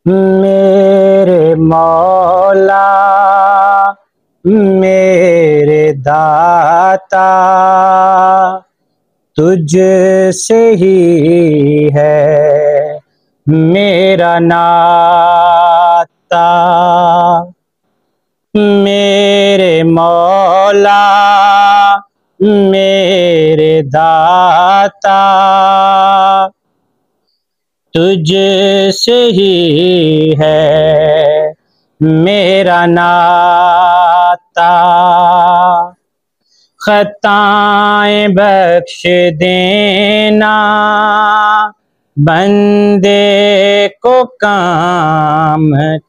मेरे मौला मेरे दाता तुझसे ही है मेरा नाता। मेरे मौला मेरे दाता तुझसे ही है मेरा नाता। खताएं बख्श देना बंदे को काम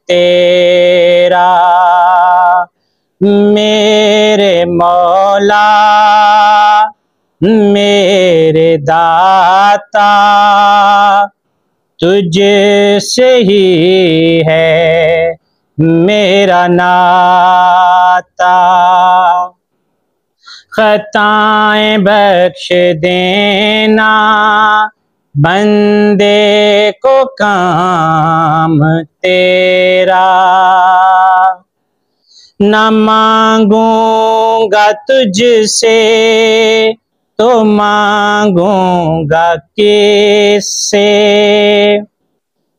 तेरा। मेरे मौला मेरे दाता तुझसे ही है मेरा नाता। खताएं बख्श देना बंदे को काम तेरा। न मांगूंगा तुझसे तो मांगूंगा किससे।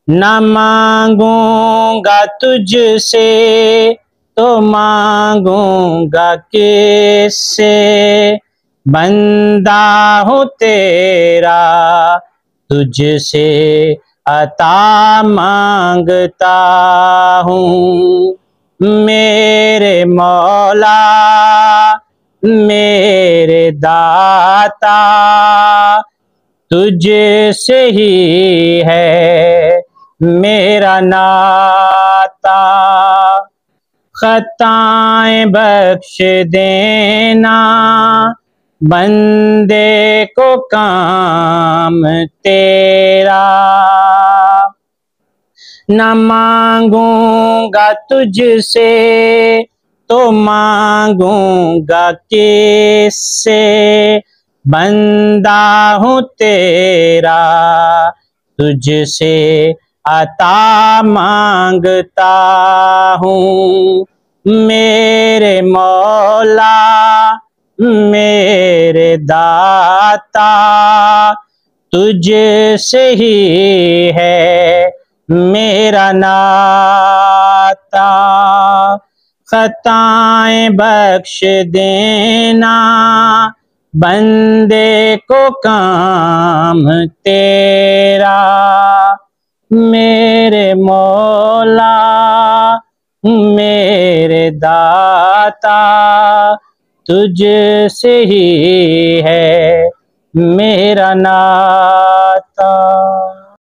न मांगूंगा तुझसे तो मांगूंगा किससे। बंदा हूँ तेरा तुझसे अता मांगता हूँ। मेरे मौला मेरे दाता तुझसे ही है मेरा नाता। खताएं बख्श देना बंदे को काम तेरा। न मांगूंगा तुझसे तो मांगूंगा किससे। बंदा हूँ तेरा तुझसे अता मांगता हूँ। मेरे मौला मेरे दाता तुझसे ही है मेरा नाता। खताएं बख्श देना बंदे को काम तेरा। मेरे मौला मेरे दाता तुझसे ही है मेरा नाता।